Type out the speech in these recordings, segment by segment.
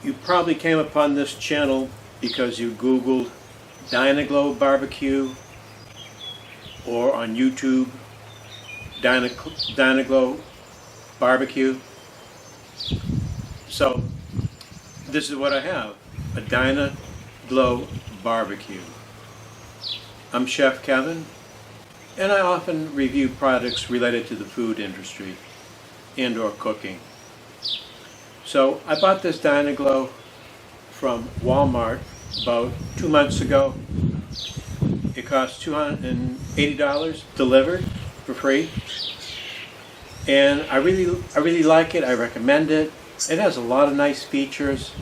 You probably came upon this channel because you Googled DYNA GLO BBQ, or on YouTube, DYNA GLO BBQ. So this is what I have, a DYNA GLO BBQ. I'm Chef Kevin, and I often review products related to the food industry and or cooking. So I bought this DYNA GLO from Walmart about 2 months ago. It cost $280 delivered for free, and I really like it. I recommend it. It has a lot of nice features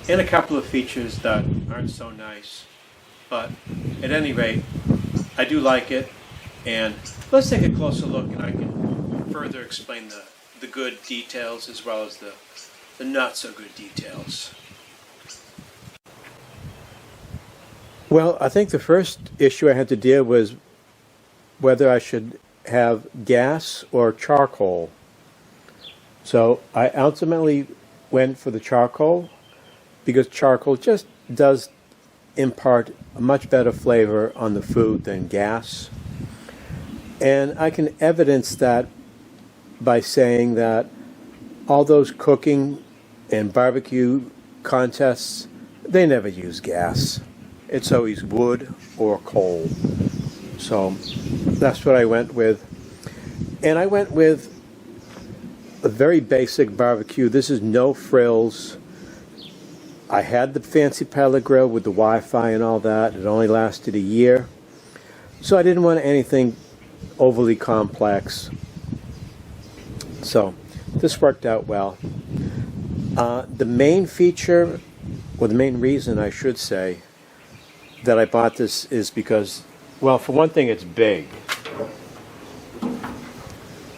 and a couple of features that aren't so nice, but at any rate, I do like it. And let's take a closer look, and I can further explain the good details as well as the not so good details. Well, I think the first issue I had to deal with was whether I should have gas or charcoal. So I ultimately went for the charcoal because charcoal just does impart a much better flavor on the food than gas. And I can evidence that by saying that all those cooking and barbecue contests, they never use gas. It's always wood or coal. So that's what I went with. And I went with a very basic barbecue. This is no frills. I had the fancy pellet grill with the Wi-Fi and all that. It only lasted a year. So I didn't want anything overly complex. So this worked out well. The main feature, or the main reason I should say, that I bought this is because, well, for one thing, it's big.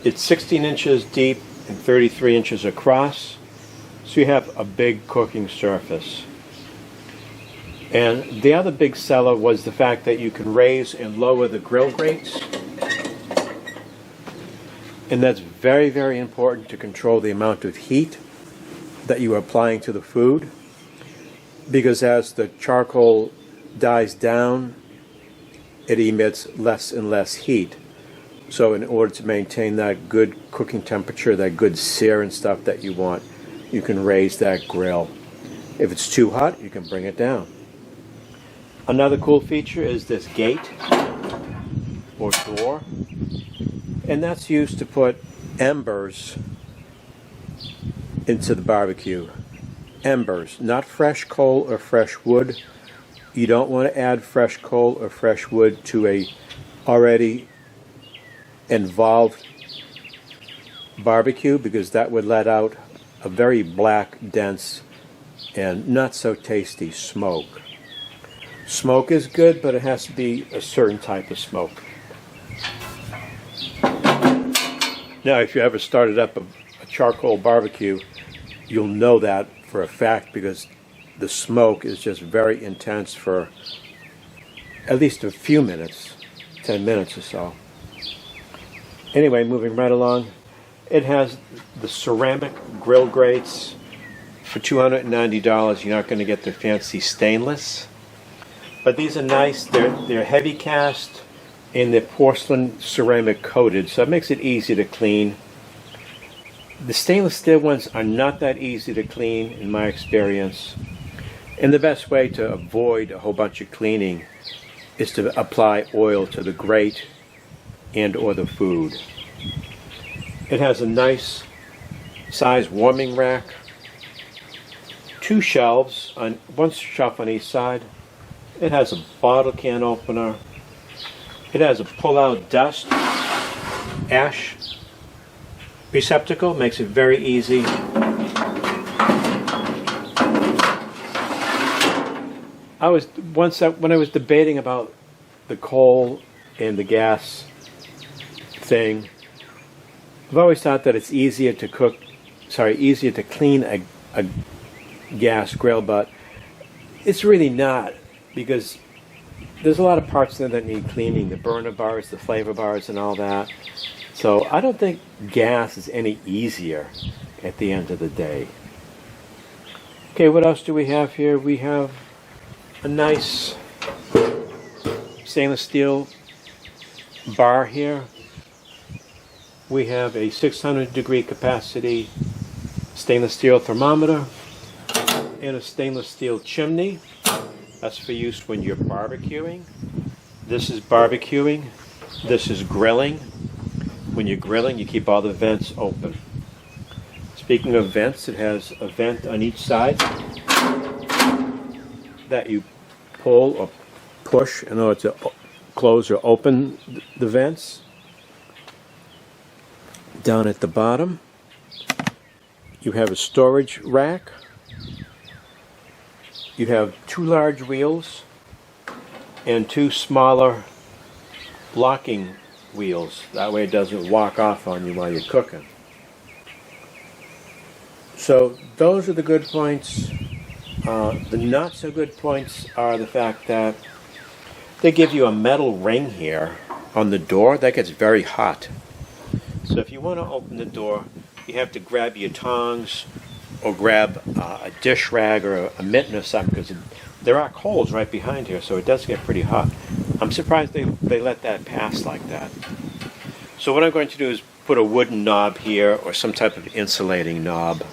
It's 16 inches deep and 33 inches across, so you have a big cooking surface. And the other big seller was the fact that you can raise and lower the grill grates. And that's very, very important to control the amount of heat that you are applying to the food, because as the charcoal dies down, it emits less and less heat. So in order to maintain that good cooking temperature, that good sear and stuff that you want, you can raise that grill. If it's too hot, you can bring it down. Another cool feature is this gate or door, and that's used to put embers into the barbecue. Embers, not fresh coal or fresh wood. You don't want to add fresh coal or fresh wood to a already involved barbecue, because that would let out a very black, dense, and not so tasty smoke. Smoke is good, but it has to be a certain type of smoke. Now, if you ever started up a charcoal barbecue, you'll know that for a fact, because the smoke is just very intense for at least a few minutes, 10 minutes or so. Anyway, moving right along, it has the ceramic grill grates for $290. You're not going to get the fancy stainless, but these are nice. They're heavy cast and they're porcelain ceramic coated, so it makes it easy to clean. The stainless steel ones are not that easy to clean in my experience. And the best way to avoid a whole bunch of cleaning is to apply oil to the grate and or the food. It has a nice size warming rack, 2 shelves, on one shelf on each side. It has a bottle can opener. It has a pull-out dust ash receptacle, makes it very easy. When I was debating about the coal and the gas thing, I've always thought that it's easier to clean a gas grill, but it's really not, because there's a lot of parts there that need cleaning, the burner bars, the flavor bars, and all that. So I don't think gas is any easier at the end of the day. Okay, what else do we have here? We have a nice stainless steel bar here. We have a 600 degree capacity stainless steel thermometer and a stainless steel chimney. That's for use when you're barbecuing. This is barbecuing. This is grilling. When you're grilling, you keep all the vents open. Speaking of vents, it has a vent on each side that you pull or push in order to close or open the vents. Down at the bottom, you have a storage rack. You have 2 large wheels and 2 smaller locking wheels. That way it doesn't walk off on you while you're cooking. So those are the good points. The not so good points are the fact that they give you a metal ring here on the door that gets very hot. So if you want to open the door, you have to grab your tongs or grab a dish rag or a mitten or something, because there are holes right behind here, so it does get pretty hot. I'm surprised they let that pass like that. So what I'm going to do is put a wooden knob here or some type of insulating knob.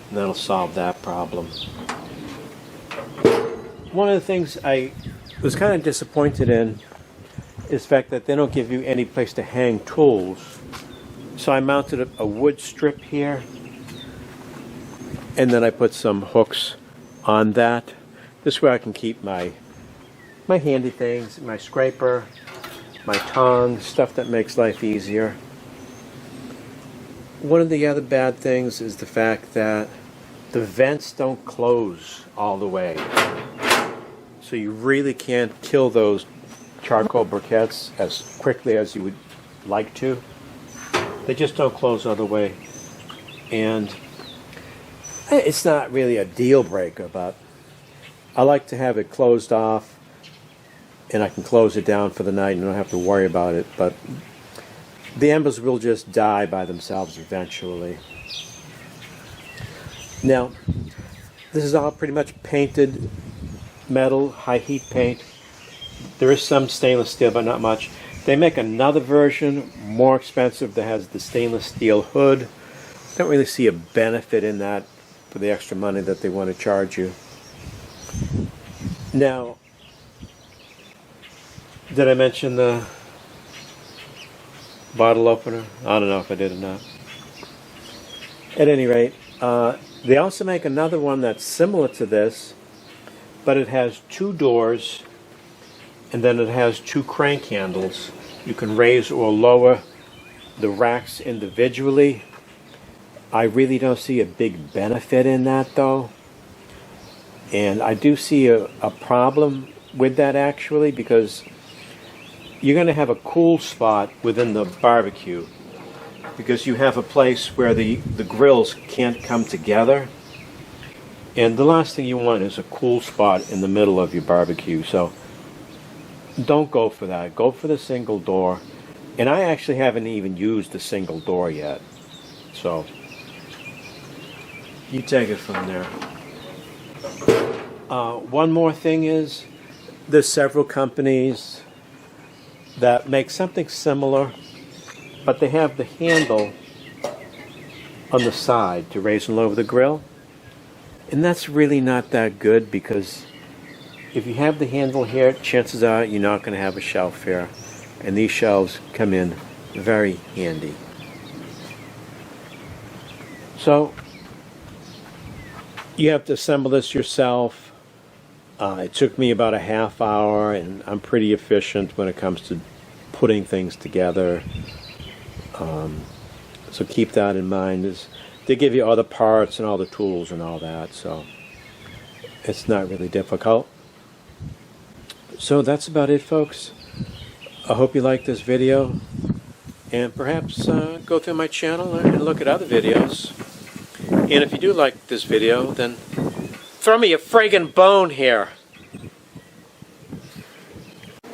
And that'll solve that problem. One of the things I was kind of disappointed in is the fact that they don't give you any place to hang tools. So I mounted a wood strip here, and then I put some hooks on that. This way I can keep my handy things, my scraper, my tongs, stuff that makes life easier. One of the other bad things is the fact that the vents don't close all the way. So you really can't kill those charcoal briquettes as quickly as you would like to. They just don't close all the way. And it's not really a deal breaker, but I like to have it closed off and I can close it down for the night and don't have to worry about it. But the embers will just die by themselves eventually. Now, this is all pretty much painted metal, high heat paint. There is some stainless steel, but not much. They make another version, more expensive, that has the stainless steel hood. Don't really see a benefit in that for the extra money that they want to charge you. Now, did I mention the bottle opener? I don't know if I did or not. At any rate, they also make another one that's similar to this, but it has 2 doors, and then it has 2 crank handles. You can raise or lower the racks individually. I really don't see a big benefit in that, though. And I do see a problem with that, actually, because you're going to have a cool spot within the barbecue, because you have a place where the grills can't come together. And the last thing you want is a cool spot in the middle of your barbecue. So don't go for that. Go for the single door. And I actually haven't even used the single door yet. So you take it from there. One more thing is, there's several companies that make something similar, but they have the handle on the side to raise and lower the grill. And that's really not that good, because if you have the handle here, chances are you're not going to have a shelf here. And these shelves come in very handy. So you have to assemble this yourself. It took me about a half hour, and I'm pretty efficient when it comes to putting things together. So keep that in mind. They give you all the parts and all the tools and all that, so it's not really difficult. So that's about it, folks. I hope you liked this video, and perhaps go through my channel and look at other videos. And if you do like this video, then throw me a friggin' bone here.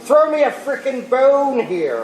Throw me a frickin' bone here.